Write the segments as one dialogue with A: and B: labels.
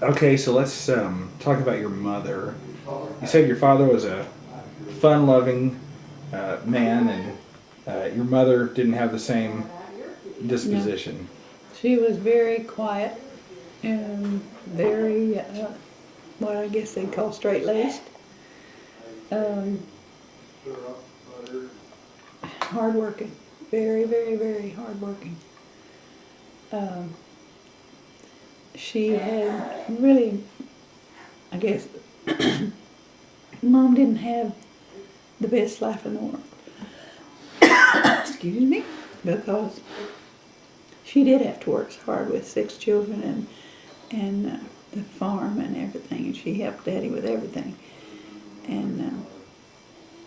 A: Okay, so let's talk about your mother. You said your father was a fun-loving man, and your mother didn't have the same
B: No,
A: disposition.
B: she was very quiet and very, what I guess they'd call straight-laced. Um, Hardworking, very, very, very hardworking. Um, she had really, I guess, Mom didn't have the best life in the world. Excuse me, because she did have to work hard with 6 children and the farm and everything, and she helped Daddy with everything. And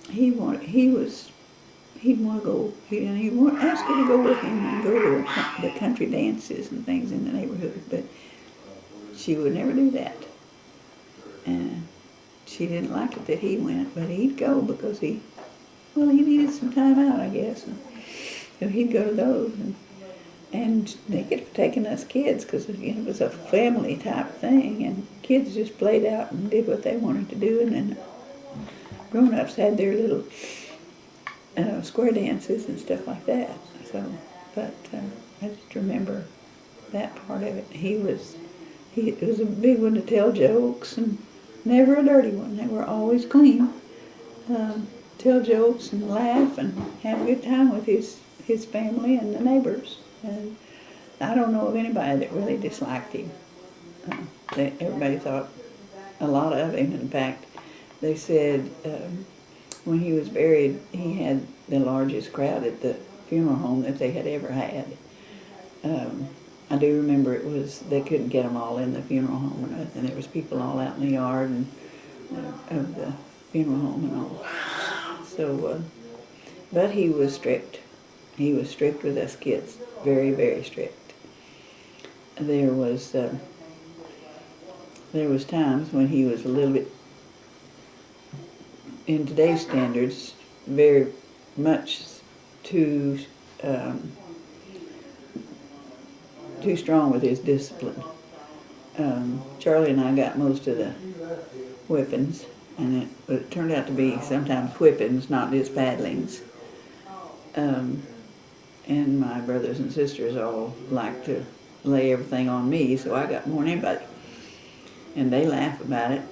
B: he'd want to go, and he'd ask her to go with him and go to the country dances and things in the neighborhood, but she would never do that. And she didn't like it that he went, but he'd go because he needed some time out, I guess. And so he'd go to those, and they could have taken us kids because it was a family type thing, and kids just played out and did what they wanted to do, and then grown-ups had their little square dances and stuff like that. So, but I just remember that part of it. It was a big one to tell jokes, and never a dirty one. They were always clean. Tell jokes and laugh and have a good time with his family and the neighbors. And I don't know of anybody that really disliked him. Everybody thought a lot of him. In fact, they said when he was buried, he had the largest crowd at the funeral home that they had ever had. I do remember they couldn't get them all in the funeral home or nothing. There was people all out in the yard and of the funeral home and all. So, but he was strict. He was strict with us kids, very, very strict. There was times when he was a little bit, in today's standards, very much too strong with his discipline. Charlie and I got most of the whippings, and it turned out to be sometimes whippings, not just paddlings. And my brothers and sisters all liked to lay everything on me, so I got more than anybody. And they laughed about it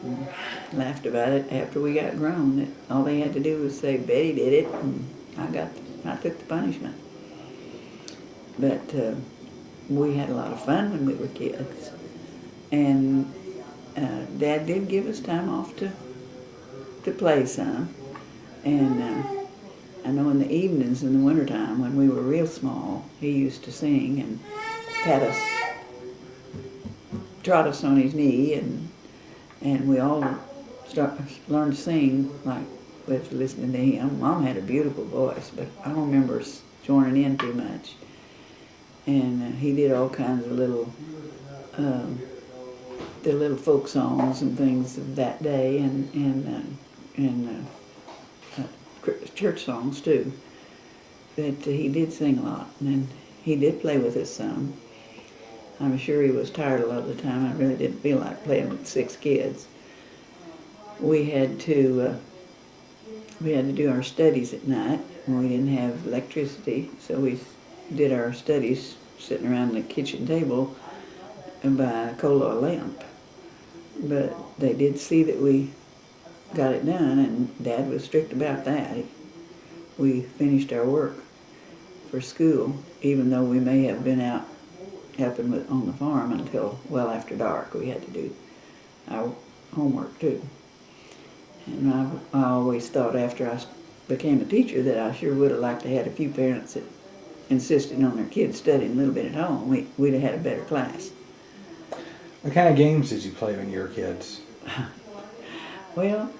B: after we got grown. That all they had to do was say, Betty did it, and I took the punishment. But we had a lot of fun when we were kids. And Dad did give us time off to play some. And I know in the evenings in the wintertime when we were real small, he used to sing and trot us on his knee, and we all learned to sing like with listening to him. Mom had a beautiful voice, but I don't remember us joining in too much. And he did all kinds of the little folk songs and things of that day, and church songs too. But he did sing a lot, and he did play with us some. I'm sure he was tired a lot of the time. I really didn't feel like playing with 6 kids. We had to do our studies at night, and we didn't have electricity, so we did our studies sitting around the kitchen table by a coal oil lamp. But they did see that we got it done, and Dad was strict about that. We finished our work for school, even though we may have been out helping on the farm until well after dark. We had to do our homework too. And I always thought after I became a teacher that I sure would have liked to have had a few parents that insisted on their kids studying a little bit at home. We'd have had a better class.
A: What kind of games did you play when you were kids?
B: Well,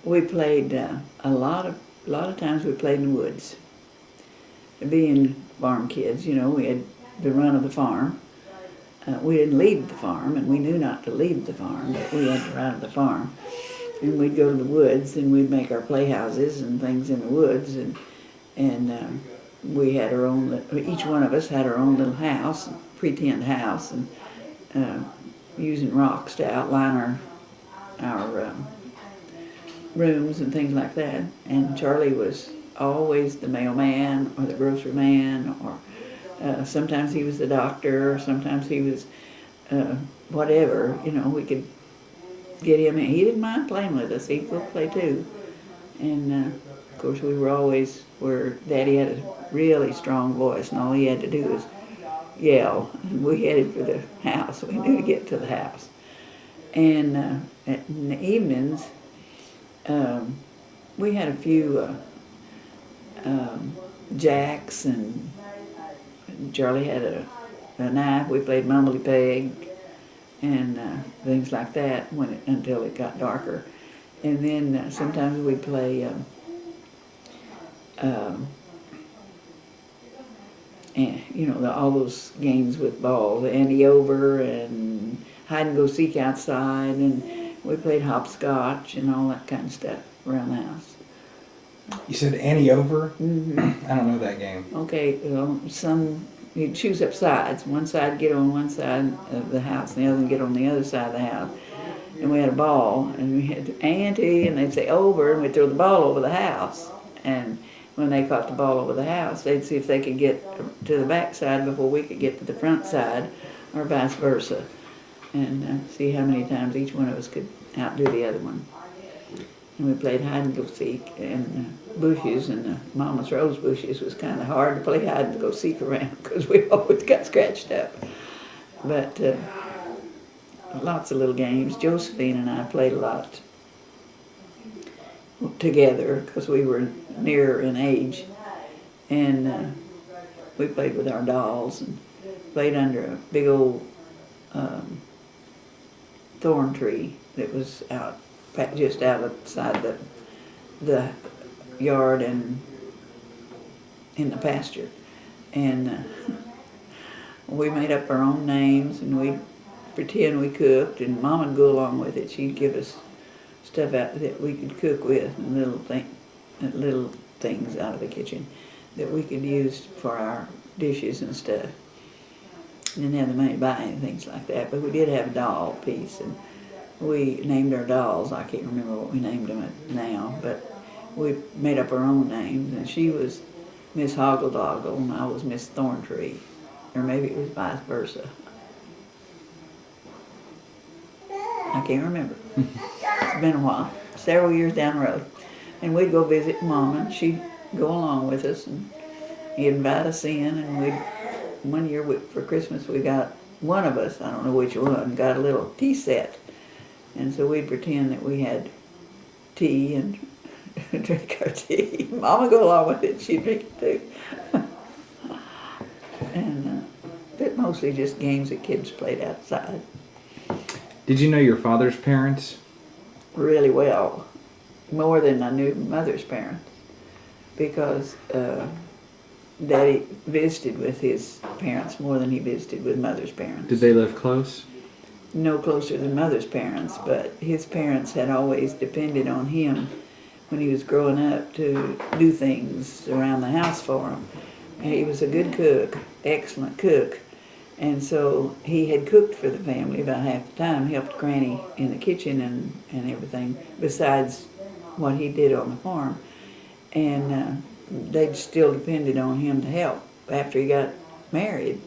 B: we played a lot of times we played in the woods. Being farm kids, we had the run of the farm. We didn't lead the farm, and we knew not to lead the farm, but we had the run of the farm. And we'd go to the woods, and we'd make our playhouses and things in the woods, and we had our own. Each one of us had our own little house, pretend house, and using rocks to outline our rooms and things like that. And Charlie was always the mailman or the grocery man, or sometimes he was the doctor, or sometimes he was whatever. You know, we could get him in. He didn't mind playing with us. He would play too. And of course, we were always where Daddy had a really strong voice, and all he had to do was yell, and we headed for the house. We knew to get to the house. And in the evenings, we had a few jacks, and Charlie had a knife. We played mumbly peg and things like that until it got darker. And then sometimes we'd play and, you know, all those games with balls, ante over and hide and go seek outside, and we played hopscotch and all that kind of stuff around the house.
A: You said ante over?
B: Mm-hmm.
A: I don't know that game.
B: Okay, well, you'd choose up sides. One side get on one side of the house, and the other one get on the other side of the house. And we had a ball, and we had to ante, and they'd say over, and we'd throw the ball over the house. And when they caught the ball over the house, they'd see if they could get to the back side before we could get to the front side, or vice versa. And see how many times each one of us could outdo the other one. And we played hide and go seek, and bushes, and Mama's rose bushes was kind of hard to play hide and go seek around because we always got scratched up. But lots of little games. Josephine and I played a lot together because we were near in age, and we played with our dolls and played under a big old thorn tree that was just outside the yard and in the pasture. And we made up our own names, and we'd pretend we cooked, and Mom would go along with it. She'd give us stuff out that we could cook with, and little things out of the kitchen that we could use for our dishes and stuff. Didn't have the money to buy any things like that, but we did have a doll piece, and we named our dolls. I can't remember what we named them now, but we made up our own names, and she was Miss Hoggle-Doggle, and I was Miss Thorntree, or maybe it was vice versa. I can't remember. It's been a while, several years down the road. And we'd go visit Mom, and she'd go along with us, and he'd invite us in, and one year for Christmas we got, one of us, I don't know which one, got a little tea set. And so we'd pretend that we had tea and drink our tea. Mom would go along with it, she'd drink it too. And but mostly just games that kids played outside.
A: Did you know your father's parents?
B: Really well, more than I knew Mother's parents, because Daddy visited with his parents more than he visited with Mother's parents.
A: Did they live close?
B: No closer than Mother's parents, but his parents had always depended on him when he was growing up to do things around the house for him. And he was a good cook, excellent cook. And so he had cooked for the family about half the time, helped Granny in the kitchen and everything, besides what he did on the farm. And they still depended on him to help after he got married.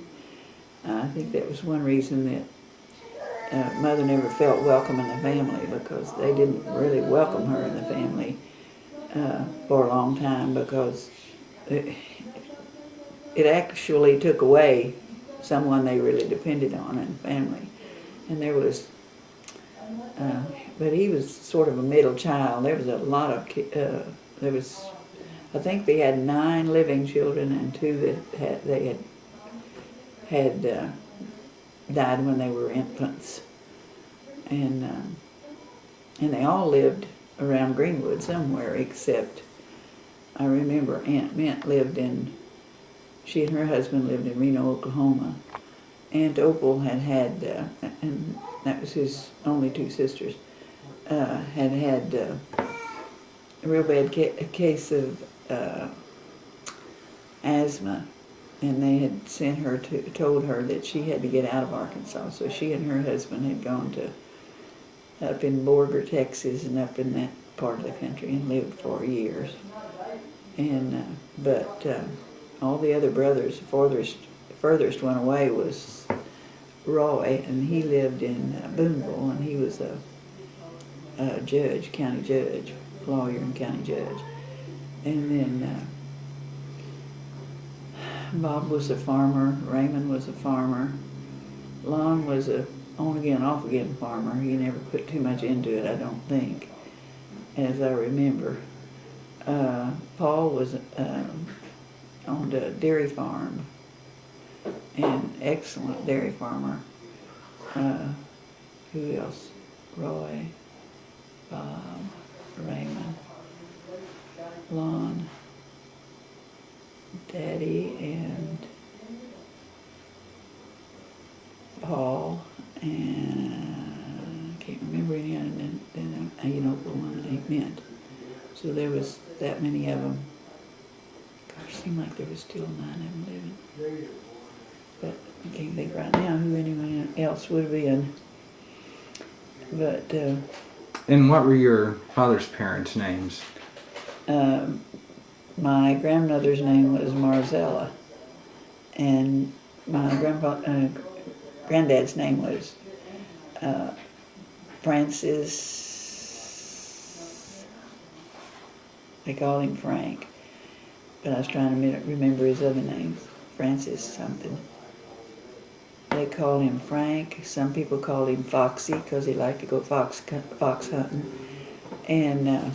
B: I think that was one reason that Mother never felt welcome in the family, because they didn't really welcome her in the family for a long time, because it actually took away someone they really depended on in the family. And there was, but he was sort of a middle child. There was a lot of, I think they had 9 living children, and 2 that they had died when they were infants. And they all lived around Greenwood somewhere, except I remember Aunt Mint she and her husband lived in Reno, Oklahoma. Aunt Opal had, and that was his only 2 sisters, had a real bad case of asthma, and they had told her that she had to get out of Arkansas. So she and her husband had gone up in Borger, Texas, and up in that part of the country and lived for years. And but all the other brothers, the furthest one away was Roy, and he lived in Boonville, and he was a judge, county judge, lawyer and county judge. And then Bob was a farmer, Raymond was a farmer, Lon was a on-again, off-again farmer. He never put too much into it, I don't think, as I remember. Paul was owned a dairy farm, an excellent dairy farmer. Who else? Roy, Bob, Raymond, Lon, Daddy, and Paul, and I can't remember any other than you know the one they meant. So there was that many of them. Gosh, seemed like there was still 9 of them living. But I can't think right now who anyone else would have been. But
A: And what were your father's parents' names?
B: my grandmother's name was Marzella, and my granddad's name was Francis. They called him Frank, but I was trying to remember his other name, Francis something. They called him Frank. Some people called him Foxy because he liked to go fox hunting. And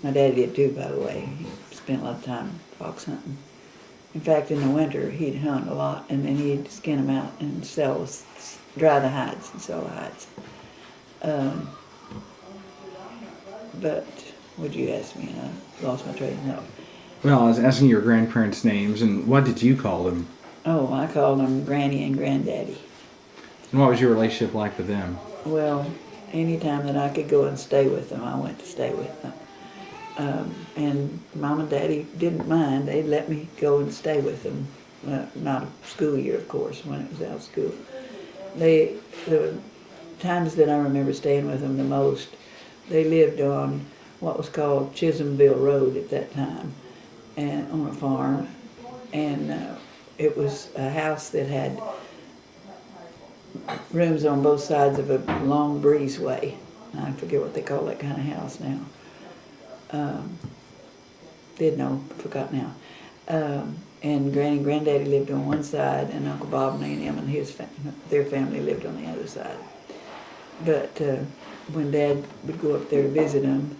B: my dad did too, by the way. He spent a lot of time fox hunting. In fact, in the winter, he'd hunt a lot, and then he'd skin them out and dry the hides and sell the hides. But what'd you ask me? I lost my train of thought.
A: Well, I was asking your grandparents' names, and what did you call them?
B: Oh, I called them Granny and Granddaddy.
A: And what was your relationship like with them?
B: Well, anytime that I could go and stay with them, I went to stay with them. And Mom and Daddy didn't mind. They'd let me go and stay with them. Not a school year, of course, when it was out of school. The times that I remember staying with them the most, they lived on what was called Chisholmville Road at that time, and on a farm. And it was a house that had rooms on both sides of a long breezeway. I forget what they call that kind of house now. Forgot now. And Granny and Granddaddy lived on one side, and Uncle Bob and A&M and their family lived on the other side. But when Dad would go up there to visit them,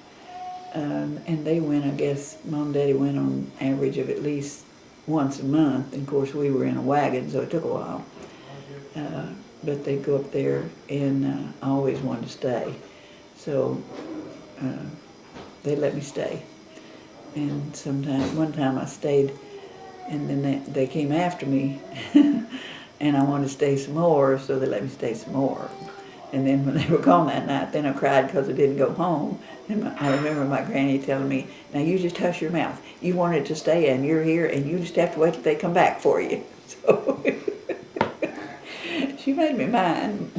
B: and they went, I guess, Mom and Daddy went on average of at least once a month. And of course, we were in a wagon, so it took a while. But they'd go up there, and I always wanted to stay. So they let me stay. And one time I stayed, and then they came after me, and I wanted to stay some more, so they let me stay some more. And then when they were gone that night, then I cried because I didn't go home. And I remember my granny telling me, "Now you just hush your mouth. You wanted to stay, and you're here, and you just have to wait till they come back for you." So she made me mind,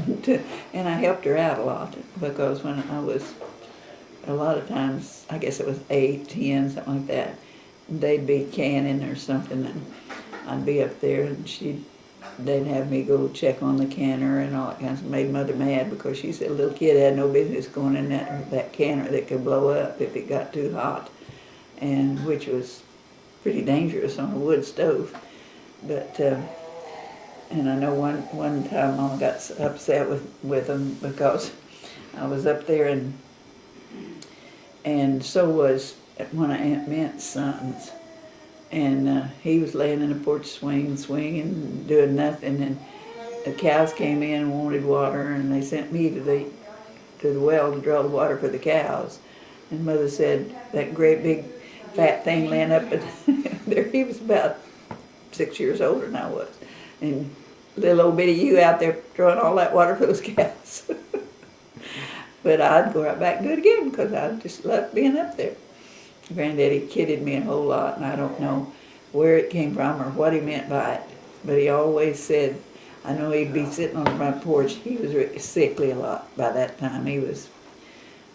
B: and I helped her out a lot, because when I was, a lot of times, I guess it was 8, 10, something like that, they'd be canning or something, and I'd be up there, and they'd have me go check on the canner and all that kind of stuff. Made Mother mad, because she said a little kid had no business going in that canner that could blow up if it got too hot, and which was pretty dangerous on a wood stove. But and I know one time Mama got upset with them because I was up there, and so was one of Aunt Mint's sons. And he was laying in the porch swinging, doing nothing. And the cows came in and wanted water, and they sent me to the well to draw the water for the cows. And Mother said, that great big fat thing laying up there, he was about 6 years older than I was. And little old bitty you out there drawing all that water for those cows. But I'd go right back and do it again, because I just loved being up there. Granddaddy kidded me a whole lot, and I don't know where it came from or what he meant by it. But he always said, I know he'd be sitting on the front porch. He was sickly a lot by that time. He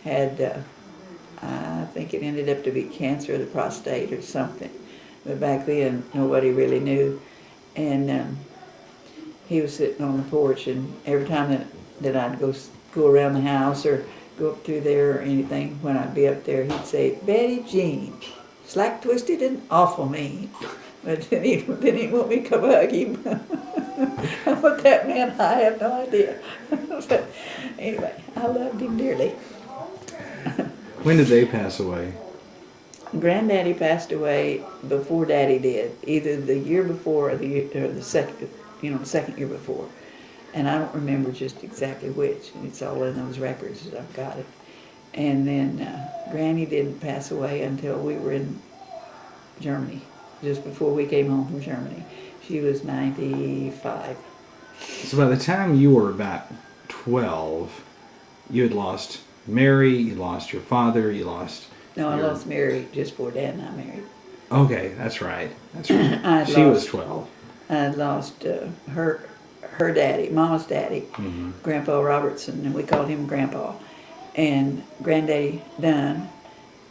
B: had I think it ended up to be cancer of the prostate or something. But back then, nobody really knew. And he was sitting on the porch, and every time that I'd go around the house or go up through there or anything, when I'd be up there, he'd say, Betty Jean, slack twisted and awful mean. But then he'd want me to come hug him. What that meant, I have no idea. But anyway, I loved him dearly.
A: When did they pass away?
B: Granddaddy passed away before Daddy did, either the year before or the second, second year before. And I don't remember just exactly which. It's all in those records as I've got it. And then Granny didn't pass away until we were in Germany, just before we came home from Germany. She was 95.
A: So by the time you were about 12, you had lost Mary, you lost your father, you lost...
B: No, I lost Mary just before Dad and I married.
A: Okay, that's right. That's right. She was 12.
B: I lost her daddy, Mama's daddy, Grandpa Robertson, and we called him Grandpa, and Granddaddy Dunn,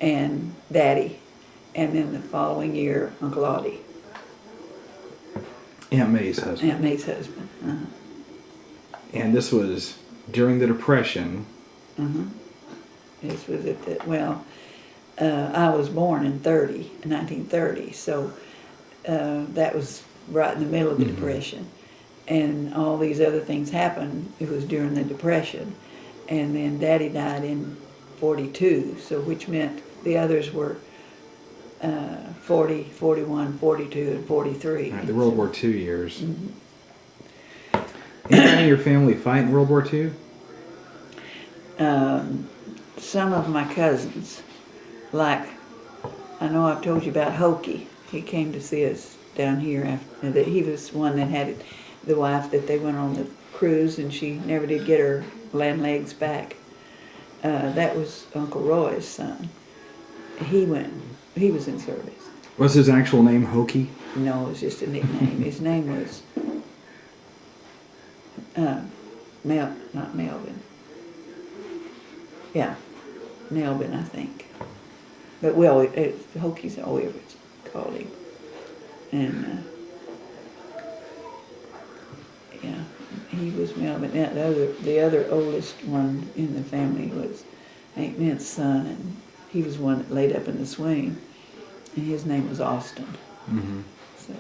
B: and Daddy, and then the following year, Uncle Audie.
A: Aunt May's husband.
B: Aunt May's husband.
A: And this was during the Depression.
B: This was at the, I was born in 1930, so that was right in the middle of the Depression. And all these other things happened. It was during the Depression. And then Daddy died in 42, so which meant the others were 40, 41, 42, and 43.
A: Right, the World War II years. Anybody in your family fight in World War II?
B: Some of my cousins, like, I know I've told you about Hokey. He came to see us down here. After he was one that had the wife that they went on the cruise, and she never did get her land legs back. That was Uncle Roy's son. He was in service.
A: Was his actual name Hokey?
B: No, it was just a nickname. His name was not Melvin. Yeah, Melvin, I think. But Hokey's all we ever called him. And yeah, he was Melvin. Now, the other oldest one in the family was Aunt Mint's son, and he was one that laid up in the swing, and his name was Austin. So,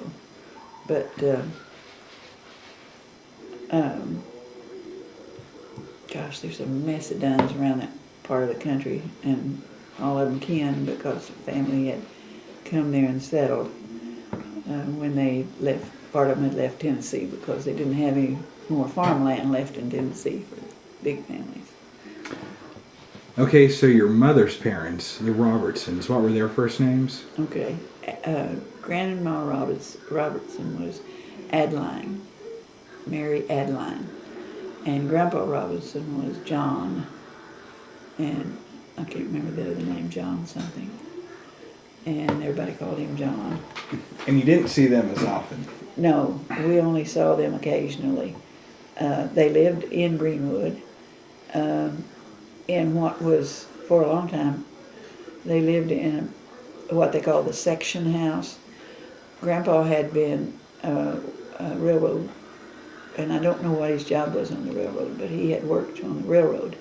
B: but gosh, there's a mess of Duns around that part of the country, and all of them kin because the family had come there and settled when they left. Part of them had left Tennessee because they didn't have any more farmland left in Tennessee for big families.
A: Okay, so your mother's parents, the Robertsons, what were their first names?
B: Okay, Grandma Robertson was Adeline, Mary Adeline, and Grandpa Robertson was John, and I can't remember the other name, John something, and everybody called him John.
A: And you didn't see them as often?
B: No, we only saw them occasionally. They lived in Greenwood, in what was, for a long time, they lived in what they call the section house. Grandpa had been a railroad, and I don't know what his job was on the railroad, but he had worked on the railroad.